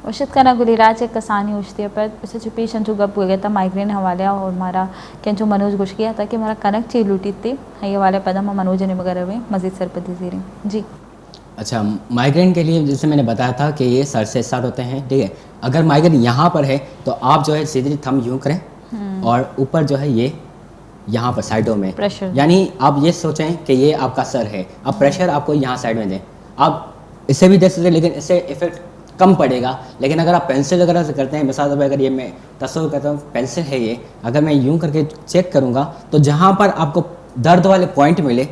Ushit Guliraj Kasani Ushtiya पर सच patient जो गप गया था माइग्रेन हवाले और हमारा क्या जो मनोज घुस गया था कि हमारा कनक ची लूटी थी ये वाले पदम मनोज ने वगैरह में मजीद सरपति जीरे जी। अच्छा, माइग्रेन के लिए जैसे मैंने बताया था कि ये सर से स्टार्ट होते हैं, ठीक है। अगर माइग्रेन यहाँ पर है तो आप जो है सीधे थंब यूँ करें और ऊपर जो है ये यहाँ पर साइडों में प्रेशर, यानी आप ये सोचें कि ये आपका सर है, अब प्रेशर आपको यहाँ साइड में दें। आप इसे भी दे सकते हैं लेकिन इससे इफेक्ट कम पड़ेगा। लेकिन अगर आप पेंसिल वगैरह से करते हैं, मिसाल तौर पर अगर ये मैं तस्वीर करता हूँ, पेंसिल है ये, अगर मैं यूँ करके चेक करूँगा तो जहाँ पर आपको दर्द वाले पॉइंट मिले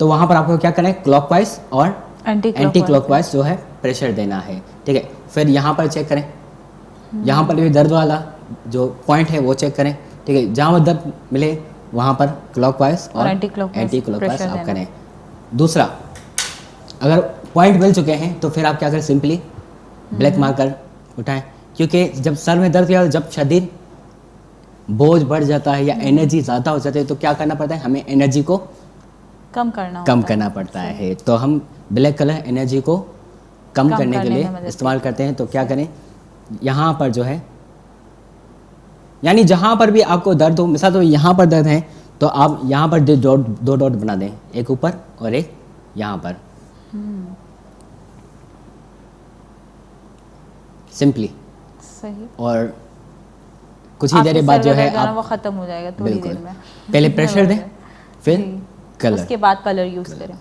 तो वहाँ पर आपको क्या करना है, क्लॉकवाइज और एंटी क्लॉकवाइज जो है प्रेशर देना है, ठीक है। फिर यहाँ पर चेक करें, यहाँ पर भी दर्द वाला जो पॉइंट है वो चेक करें, ठीक है। जहाँ पर दर्द मिले वहाँ पर क्लॉकवाइज और एंटी क्लॉकवाइज आप करें। दूसरा, अगर पॉइंट मिल चुके हैं तो फिर आप क्या करें, सिंपली ब्लैक मार्कर उठाएं, क्योंकि जब सर में दर्द या जब शदीद बोझ बढ़ जाता है या एनर्जी ज़्यादा हो जाती है तो क्या करना पड़ता है, हमें एनर्जी को कम करना पड़ता है। तो हम ब्लैक कलर एनर्जी को कम करने के लिए इस्तेमाल करते हैं। तो क्या करें, यहाँ पर जो है यानी जहाँ पर भी आपको दर्द हो, मिसाल तो यहाँ पर दर्द है तो आप यहाँ पर दो डॉट बना दें, एक ऊपर और एक यहाँ पर, सिंपली सही। और कुछ ही देर बाद जो है आप वो खत्म हो जाएगा थोड़ी देर में। पहले प्रेशर दें फिर कलर, उसके बाद कलर यूज़ करें।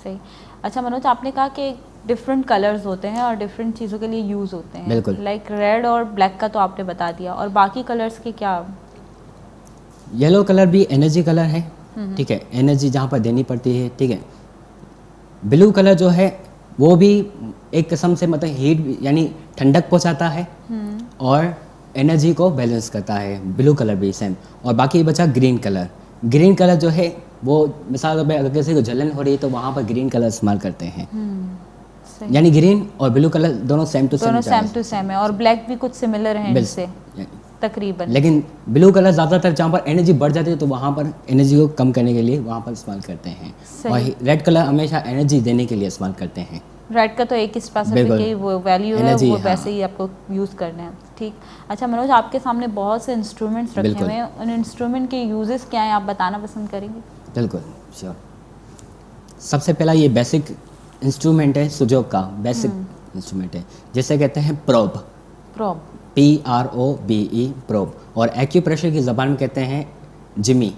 सही। अच्छा मनोज, आपने कहा कि डिफरेंट कलर्स होते हैं और डिफरेंट चीज़ों के लिए यूज़ होते हैं, बिल्कुल। लाइक रेड और ब्लैक का तो आपने बता दिया, और बाकी कलर्स के क्या? येलो कलर भी एनर्जी कलर है, ठीक है, एनर्जी जहाँ पर देनी पड़ती है, ठीक है। ब्लू कलर जो है वो भी एक किस्म से मतलब हीट यानी ठंडक पहुँचाता है और एनर्जी को बैलेंस करता है, ब्लू कलर भी सेम। और बाकी बचा ग्रीन कलर। ग्रीन कलर जो है वो मिसाल में अगर किसी को जलन हो रही है तो वहाँ पर ग्रीन कलर इस्तेमाल करते हैं, यानी ग्रीन और ब्लू कलर दोनों सेम टू सेम है। और ब्लैक भी कुछ सिमिलर है इनसे तकरीबन, लेकिन ब्लू कलर ज़्यादातर जहाँ पर एनर्जी बढ़ जाती है तो वहाँ पर एनर्जी को कम करने के लिए वहाँ पर इस्तेमाल करते हैं, और रेड कलर हमेशा एनर्जी देने के लिए इस्तेमाल करते हैं। रेड का तो एक ही स्पेसिफिक वो वैल्यू है, वो वैसे ही आपको यूज़ करना है, ठीक। अच्छा मनोज, आपके सामने बहुत से इंस्ट्रूमेंट्स रखे हुए हैं, उन इंस्ट्रूमेंट के यूजेस क्या हैं आप बताना पसंद करेंगे? बिल्कुल, श्योर। सबसे पहला ये बेसिक इंस्ट्रूमेंट है, सुजोक का बेसिक इंस्ट्रूमेंट है, जिसे कहते हैं प्रोब, PROBE, प्रोब। और एक्यूप्रेशर की ज़बान में कहते हैं जिमी,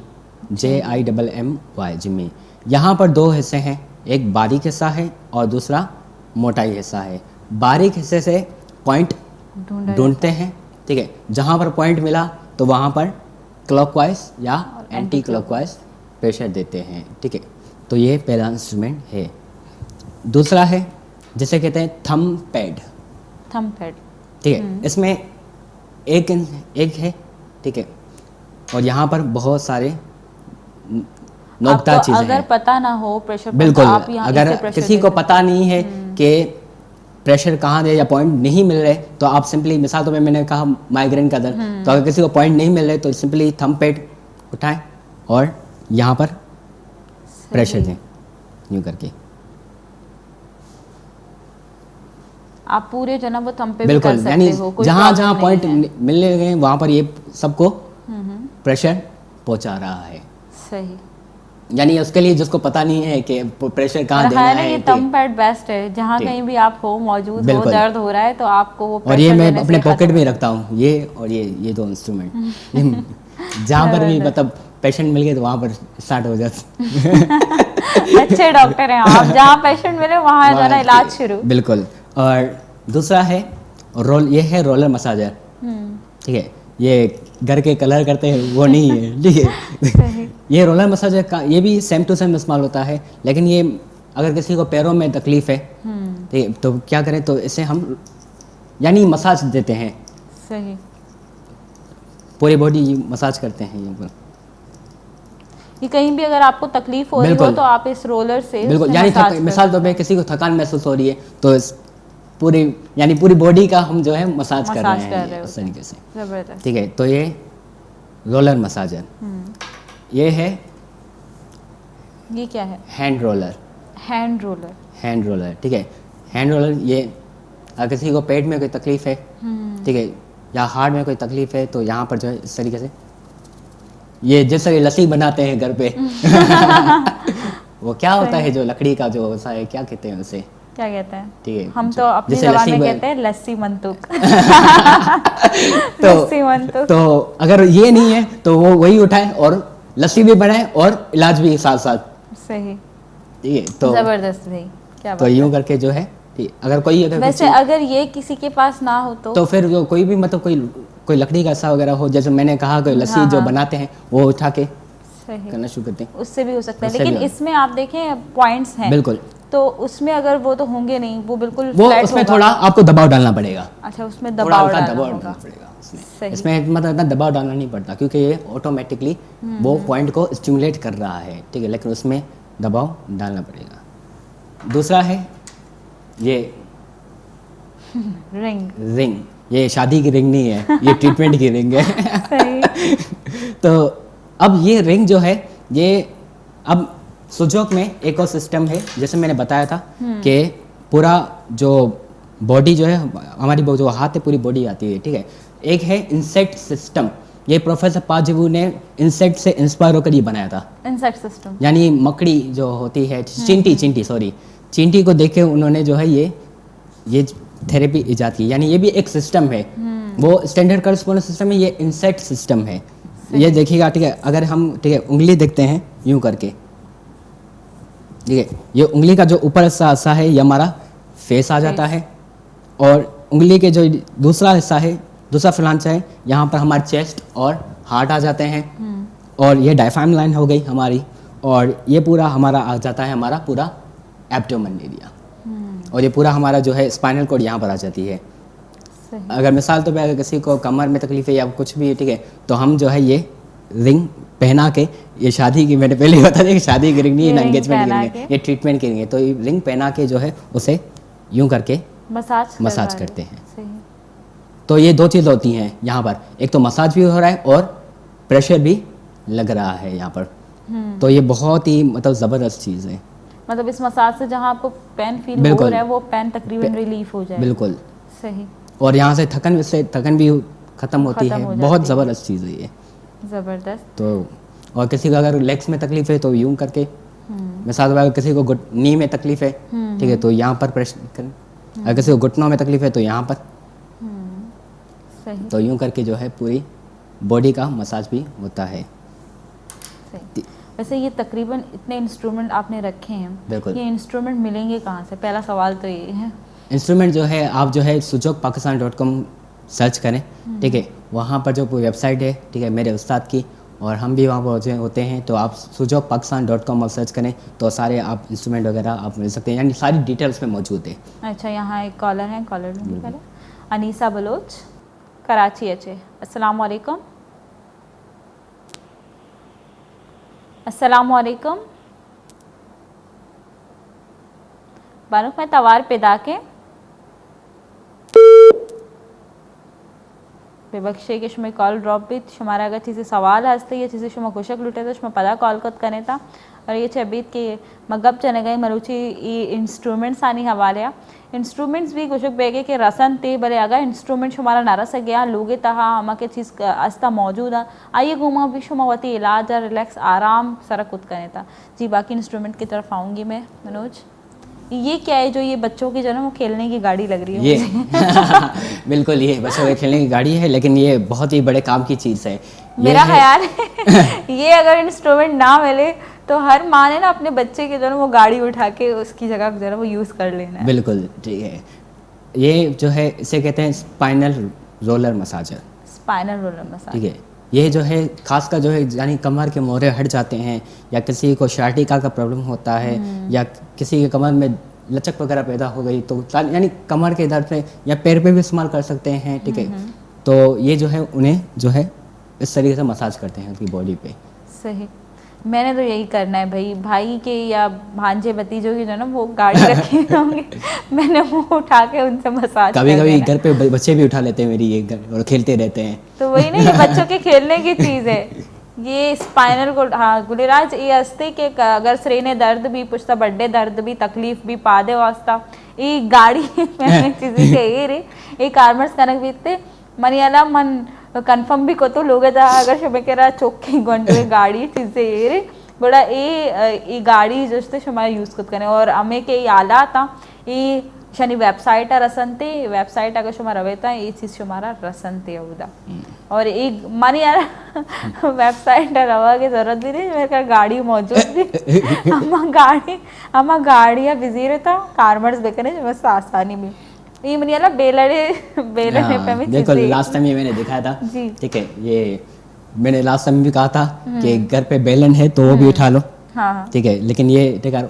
JIMMY, जिमी। यहाँ पर दो हिस्से हैं, एक बारीक हिस्सा है और दूसरा मोटाई हिस्सा है। बारीक हिस्से से पॉइंट ढूंढते हैं, ठीक है। जहाँ पर पॉइंट मिला तो वहाँ पर क्लॉकवाइज या एंटी क्लॉकवाइज प्रेशर देते हैं, ठीक है। तो ये पहला इंस्ट्रूमेंट है। दूसरा है जिसे कहते हैं थंब पैड, ठीक है। इसमें एक है, ठीक है, और यहाँ पर बहुत सारे नोकता चीज़ें हैं। अगर पता ना हो प्रेशर, बिल्कुल, अगर किसी को पता नहीं है कि प्रेशर कहाँ दे या पॉइंट नहीं मिल रहे तो आप सिंपली, मिसाल तो मैंने कहा माइग्रेन का दर्द, तो अगर किसी को पॉइंट नहीं मिल रहे तो सिंपली थंब पैड उठाएं और यहाँ पर प्रेशर दें यूँ करके। आप पूरे जो ना वो थंब पे भी कर सकते यानी हो, जहाँ जहाँ पॉइंट मिलने गए वहाँ पर ये सबको प्रेशर पहुँचा रहा है, सही। यानी उसके लिए जिसको पता नहीं है कि प्रेशर कहाँ देना है, ये थंब पैड बेस्ट है। जहाँ कहीं भी आप हो, मौजूद हो, दर्द हो रहा है तो आपको वो और ये मैं अपने पॉकेट में रखता हूँ, ये और ये दो इंस्ट्रूमेंट जहाँ पर भी मतलब पेशेंट मिल गए तो वहाँ पर स्टार्ट हो जाता। अच्छे डॉक्टर हैं आप, जहाँ पेशेंट मिले वहाँ जो है इलाज शुरू। बिल्कुल। और दूसरा है ये है रोलर मसाजर, ठीक है। ये घर के कलर करते हैं वो नहीं है, ठीक है। ये रोलर मसाजर का ये भी सेम टू सेम इस्तेमाल होता है, लेकिन ये अगर किसी को पैरों में तकलीफ है, ठीक है, तो क्या करें, तो इसे हम यानी मसाज देते हैं, सही, पूरी बॉडी मसाज करते हैं। ये कहीं भी अगर आपको तकलीफ हो रही हो तो आप इस रोलर से, बिल्कुल, यानी मिसाल तौर पे किसी को थकान महसूस हो रही है तो इस पूरी बॉडी का हम जो है मसाज कर रहे हैं इस तरीके से, ठीक है। तो ये रोलर मसाजर। ये है, ये क्या है? हैंड रोलर, ठीक है। हैंड रोलर ये अगर किसी को पेट में कोई तकलीफ है, ठीक है, या हार्ट में कोई तकलीफ है, तो यहाँ पर जो है इस तरीके से ये जैसे ये लस्सी बनाते हैं घर पे वो क्या होता है जो लकड़ी का जो होता है, क्या कहते हैं उसे, क्या कहते हैं, ठीक है, हम तो अपनी जैसे जबान में लस्सी कहते हैं लस्सी मंतुक तो लस्सी मंतुक। तो अगर ये नहीं है तो वो वही उठाए और लस्सी भी बनाए और इलाज भी साथ साथ, सही, ठीक है। तो जबरदस्त भाई, क्या तो बात यूं है। करके जो है, ठीक, अगर कोई अगर वैसे किसी- अगर ये किसी के पास ना हो तो तो फिर जो कोई भी मतलब कोई लकड़ी का ऐसा वगैरह हो, जैसे मैंने कहा कोई लस्सी हाँ, जो हाँ। बनाते हैं वो उठा के सही, करना शुरू करते हैं, उससे भी हो सकता है, उससे लेकिन भी हो- इसमें आप देखें पॉइंट्स हैं, बिल्कुल। तो उसमें अगर वो तो होंगे नहीं, वो बिल्कुल वो flat उसमें होगा। थोड़ा आपको दबाव डालना पड़ेगा, अच्छा, उसमें थोड़ा दबाव हल्का डालना दबाव होगा। डालना पड़ेगा सही। इसमें। इसमें मतलब इतना दबाव डालना नहीं पड़ता क्योंकि ये ऑटोमेटिकली वो पॉइंट को स्टिमुलेट कर रहा है, ठीक है, लेकिन उसमें दबाव डालना पड़ेगा। दूसरा है ये रिंग, रिंग, ये शादी की रिंग नहीं है, ये ट्रीटमेंट की रिंग है सही, तो अब ये रिंग जो है, ये अब सुजोक में एक और सिस्टम है, जैसे मैंने बताया था कि पूरा जो बॉडी जो है हमारी जो हाथ है पूरी बॉडी आती है, ठीक है। एक है इंसेक्ट सिस्टम, ये प्रोफेसर पाजिबू ने इंसेक्ट से इंस्पायर होकर ये बनाया था, इंसेक्ट सिस्टम, यानी मकड़ी जो होती है, चींटी को देख के उन्होंने जो है ये थेरेपी इजाद की, यानी ये भी एक सिस्टम है, वो स्टैंडर्ड करस्पॉन्डेंस सिस्टम है, ये इंसेक्ट सिस्टम है। ये देखिएगा, ठीक है, अगर हम, ठीक है, उंगली देखते हैं यूं करके, ठीक है, ये उंगली का जो ऊपर हिस्सा है ये हमारा फेस आ जाता है, और उंगली के जो दूसरा हिस्सा है, दूसरा फ्लांचा है, यहाँ पर हमारे चेस्ट और हार्ट आ जाते हैं, और ये डायफ्राम लाइन हो गई हमारी, और ये पूरा हमारा आ जाता है हमारा पूरा एब्डोमेन एरिया, और ये पूरा हमारा जो है स्पाइनल कॉर्ड यहाँ पर आ जाती है। सही, अगर मिसाल तो अगर किसी को कमर में तकलीफ है या कुछ भी, ठीक है, तो हम जो है ये रिंग पहना के, ये शादी की, मैंने पहले ही बता दिया कि शादी की रिंग नहीं ये है, रिंग एंगेजमेंट की पहना रिंग है, के। ये ट्रीटमेंट की रिंग है, तो ये रिंग पहना के जो है उसे यूं करके मसाज मसाज करवा करते रहे। हैं। सही, तो ये दो चीज़ होती हैं यहाँ पर, एक तो मसाज भी हो रहा है और प्रेशर भी लग रहा है यहाँ पर, तो ये बहुत ही मतलब ज़बरदस्त चीज़ है। मतलब इस मसाज से जहाँ आपको पेन फील हो बिल्कुल। रहा है वो पेन तकरीबन रिलीफ हो जाए। बिल्कुल, सही, और यहाँ से थकन भी ख़त्म होती खत्म है, हो बहुत जाती है। ज़बरदस्त चीज़ है ये। जबरदस्त। तो और किसी को अगर लेग्स में तकलीफ है तो यूं करके, मिसाल अगर किसी को नी में तकलीफ है, ठीक है, तो यहाँ पर प्रेशर करें, अगर किसी को घुटनों में तकलीफ है तो यहाँ पर, सही, तो यूं करके जो है पूरी बॉडी का मसाज भी होता है। सही। वैसे ये तकरीबन इतने इंस्ट्रूमेंट आपने रखे हैं, बिल्कुल। ये इंस्ट्रूमेंट मिलेंगे कहाँ से? पहला सवाल तो ये है। इंस्ट्रूमेंट जो है आप जो है sujokpakistan.com सर्च करें, ठीक है, वहाँ पर जो वेबसाइट है, ठीक है, मेरे उस्ताद की, और हम भी वहाँ पर होते हैं, तो आप sujokpakistan.com और सर्च करें तो सारे आप इंस्ट्रूमेंट वगैरह आप मिल सकते हैं, यानी सारी डिटेल्स में मौजूद है। अच्छा, यहाँ एक कॉलर है, कॉलर में भी करें। अनीसा बलोच, कराची एच। अस्सलाम वालेकुम। अस्सलाम वालेकुम। बानुक मैं तवार पैदा के बेबख्शे के शुमे कॉल ड्रॉप भी शुमारा अगर चीज़ें सवाल हंसते या चीज़ें शुमा खुशक लुटे तो शुमा पता कॉल कत करने था, और ये चबीत के मगब चने गए मरुची ये इंस्ट्रूमेंट्स आनी हवाले इंस्ट्रूमेंट्स भी कुछ बेगे के रसन ते बरे अगर इंस्ट्रूमेंट शुमारा नारस गया लोगे तहा हम के चीज़ अस्ता मौजूद है, आइए घूमा भी शुमा वती इलाज और रिलैक्स आराम सारा कुछ करने था। जी, बाकी इंस्ट्रूमेंट की तरफ आऊँगी मैं। मनोज, ये क्या है जो ये बच्चों की जो ना वो खेलने की गाड़ी लग रही है ये मुझे? बिल्कुल ये बच्चों के खेलने की गाड़ी है, लेकिन ये बहुत ही बड़े काम की चीज़ है। मेरा ख्याल है ये अगर इंस्ट्रूमेंट ना मिले तो हर माँ ने ना अपने बच्चे के जो ना वो गाड़ी उठा के उसकी जगह जो है वो यूज़ कर लेना है। बिल्कुल ठीक है, ये जो है इसे कहते हैं spinal roller massager, spinal roller massage. ठीक है। ये जो है खास का जो है यानी कमर के मोहरे हट जाते हैं, या किसी को शार्टिका का प्रॉब्लम होता है, या किसी के कमर में लचक वगैरह पैदा हो गई, तो यानी कमर के दर्द में या पैर पे भी इस्तेमाल कर सकते हैं, ठीक है। तो ये जो है उन्हें जो है इस तरीके से मसाज करते हैं उनकी बॉडी पे। सही, मैंने तो यही करना है भाई, भाई के या भांजे भतीजों की जो ना वो गाड़ी रखी होंगे मैंने वो उठा के उनसे मसाज कभी कर कभी देना है। घर पे बच्चे भी उठा लेते हैं मेरी ये घर और खेलते रहते हैं। तो वही ना, ये बच्चों के खेलने की चीज़ है ये स्पाइनल को। हाँ गुलिराज, ये हस्ते के अगर सरे ने दर्द भी पुछता बड्डे दर्द भी तकलीफ भी पादे वास्ता ఈ గాడి चीजें रे एक कार्मर्स कनक बीतते मनी अला मन कंफर्म भी को तो लोग अगर शमे केरा चौकी घंटे गाड़ी चीजें रे बड़ा ये गाड़ी जस्ट हमारे यूज खुद करने और हमें के आला था ये शनि वेबसाइट रसनते वेबसाइट अगर शुमार रवेता ये चीज शुमारा रसनते उदा और एक मानी यार वेबसाइट रवा की जरूरत भी नहीं मेरे का गाड़ी मौजूद भी हमा गाड़ियाँ बिजी रहता कार्मर्स बेकने जो बस आसानी में ये मनी वाला बेलड़े पे में देखो लास्ट टाइम ये मैंने दिखाया था जी। ठीक है, ये मैंने लास्ट टाइम भी कहा था कि घर पे बेलन है तो वो भी उठा लो, हाँ ठीक है, लेकिन ये देखा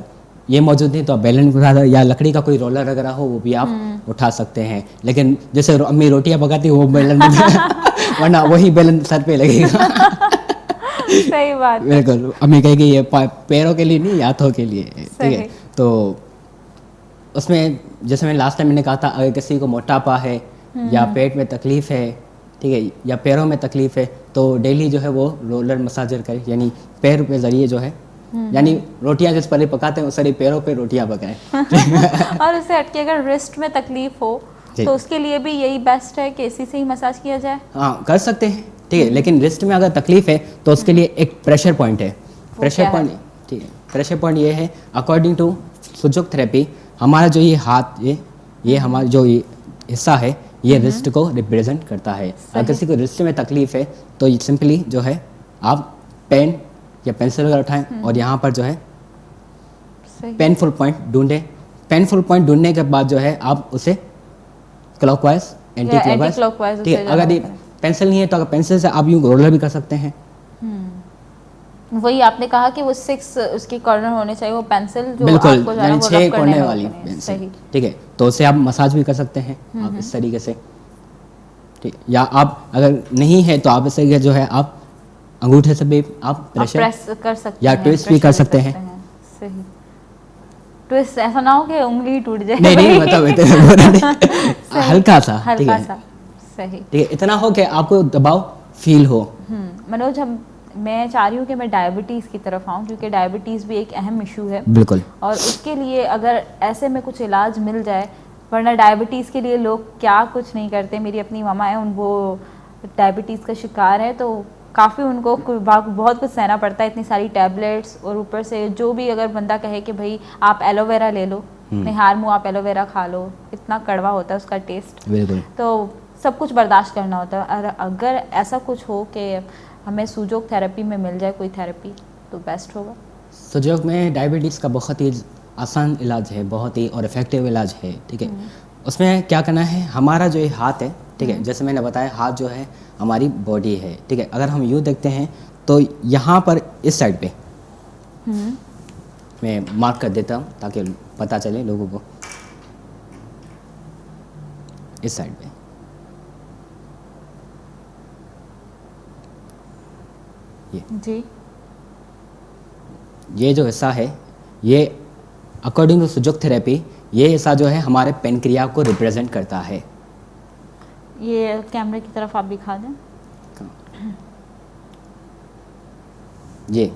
ये मौजूद नहीं तो आप बेलन उठा दो या लकड़ी का कोई रोलर वगैरह हो वो भी आप उठा सकते हैं, लेकिन जैसे अम्मी रोटियां पकाती वो बेलन वरना वही बेलन सर पे लगेगा। सही बात बिल्कुल, अम्मी कहेगी ये पैरों के लिए नहीं हाथों के लिए, ठीक है। तो उसमें जैसे मैंने लास्ट टाइम मैंने कहा था अगर किसी को मोटापा है या पेट में तकलीफ है, ठीक है, या पैरों में तकलीफ है तो डेली जो है वो रोलर मसाजर करे, यानी पैर के जरिए जो है यानी रोटियां जिस पर पकाते हैं उस सारी पैरों पे रोटियां पकाएं। और उससे हटके अगर रिस्ट में तकलीफ हो तो उसके लिए भी यही बेस्ट है कि इसी से ही मसाज किया जाए। हाँ कर सकते हैं, ठीक है, लेकिन रिस्ट में अगर तकलीफ है तो उसके लिए एक प्रेशर पॉइंट है। प्रेशर पॉइंट, ठीक है, प्रेशर पॉइंट ये है अकॉर्डिंग टू सुजोग थेरेपी हमारा जो ये हाथ ये हमारा जो ये हिस्सा है ये रिस्ट को रिप्रेजेंट करता है। अगर किसी को रिस्ट में तकलीफ है तो सिंपली जो है आप पेन या पेंसिल वगैरह उठाएं और यहाँ पर जो है पेनफुल पॉइंट ढूंढें। पेनफुल पॉइंट ढूंढने के बाद जो है आप उसे क्लॉकवाइज एंटी क्लॉकवाइज, ठीक है, अगर ये पेंसिल नहीं है तो अगर पेंसिल से आप यूँ रोलर भी कर सकते हैं। वही आपने कहा कि वो 6 उसके कॉर्नर होने चाहिए, वो पेंसिल जो बिल्कुल आपको यानी 6 कॉर्नर वाली सही। पेंसिल, ठीक है, तो उसे आप मसाज भी कर सकते हैं आप इस तरीके से, ठीक, या आप अगर नहीं है तो आप इसे जो है आप अंगूठे से भी आप प्रेस कर सकते या हैं, ट्विस्ट भी कर सकते हैं। सही, ट्विस्ट ऐसा ना हो कि उंगली टूट जाए। नहीं मतलब हल्का सा, ठीक है, सही, ठीक है, इतना हो कि आपको दबाव फील हो। मनोज मैं चाह रही हूँ कि मैं डायबिटीज़ की तरफ आऊँ क्योंकि डायबिटीज़ भी एक अहम इशू है। बिल्कुल, और उसके लिए अगर ऐसे में कुछ इलाज मिल जाए, वरना डायबिटीज़ के लिए लोग क्या कुछ नहीं करते। मेरी अपनी मामा है, वो डायबिटीज़ का शिकार है तो काफ़ी उनको बहुत कुछ सहना पड़ता है, इतनी सारी टैबलेट्स, और ऊपर से जो भी अगर बंदा कहे कि भाई आप एलोवेरा ले लो, निहार मुँह आप एलोवेरा खा लो, इतना कड़वा होता है उसका टेस्ट, बिल्कुल, तो सब कुछ बर्दाश्त करना होता है। अगर ऐसा कुछ हो कि हमें सुजोग थेरेपी में मिल जाए कोई थेरेपी तो बेस्ट होगा। सुजोग में डायबिटीज़ का बहुत ही आसान इलाज है, बहुत ही और इफेक्टिव इलाज है, ठीक है। उसमें क्या करना है, हमारा जो ये हाथ है, ठीक है, जैसे मैंने बताया हाथ जो है हमारी बॉडी है, ठीक है, अगर हम यूँ देखते हैं तो यहाँ पर इस साइड पे मैं मार्क कर देता हूँ ताकि पता चले लोगों को, इस साइड पे ये जो हिस्सा है ये अकॉर्डिंग टू सुजोग थेरेपी ये हिस्सा जो है हमारे पेनक्रियाज को रिप्रेजेंट करता है। ये कैमरे की तरफ आप दिखा दें। ये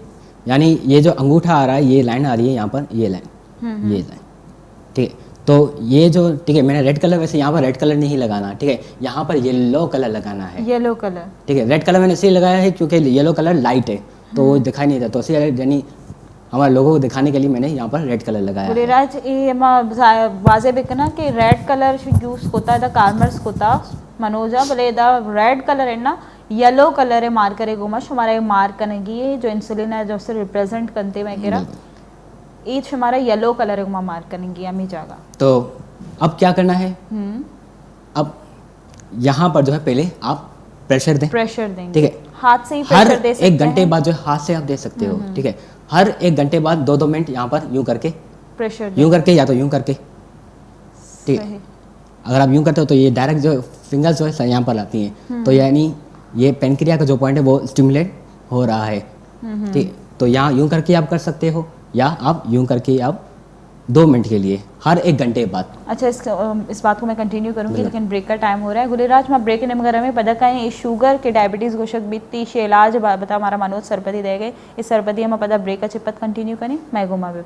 यानी ये जो अंगूठा आ रहा है ये लाइन आ रही है यहाँ पर, ये लाइन, ये लाइन, ठीक है, तो ये जो, ठीक है, मैंने रेड कलर, वैसे यहाँ पर रेड कलर नहीं लगाना, ठीक है, यहाँ पर येलो कलर लगाना है, येलो कलर, ठीक है, रेड कलर मैंने इसलिए लगाया है क्योंकि येलो कलर लाइट है तो वो दिखाई नहीं देता, तो इसलिए यानी हमारे लोगों को दिखाने के लिए मैंने यहाँ पर रेड कलर लगाया है। गुलिराज ये वाजे बेकना कि रेड कलर यूज होता है कार्मर्स होता मनोजा बोले रेड कलर है ना येलो कलर है मार करेगा मश हमारा मार करेगी जो इंसुलिन है जो से रिप्रेजेंट करते हैं वगैरह ईच हमारा येलो कलर है मार करेंगी अमी जगह। तो अब क्या करना है, अब यहाँ पर जो है पहले आप प्रेशर देंगे, ठीक है, हाथ से ही हर प्रेशर दे सकते हैं। 1 घंटे बाद जो हाथ से आप दे सकते हो, ठीक है, हर 1 घंटे बाद 2-2 मिनट यहाँ पर यूं करके प्रेशर यूं करके या तो यूं करके, ठीक है, अगर आप यूं करते हो तो ये डायरेक्ट जो फिंगर्स जो है यहाँ पर आती हैं, तो यानी ये पेनक्रिया का जो पॉइंट है वो स्टिमुलेट हो रहा है, ठीक, तो यहाँ यूं करके आप कर सकते हो या आप यूं करके आप 2 मिनट के लिए हर 1 घंटे बाद। अच्छा इस बात को मैं कंटिन्यू करूंगी लेकिन ब्रेक का टाइम हो रहा है। गुलिराज मैं ब्रेक ने मगर हमें पता कहें शुगर के डायबिटीज़ गोशक बीती इलाज बता हमारा मनोज सरपति दे गए इस सरपति हम पता ब्रेक का चिपत कंटिन्यू करें मैं घुमा भी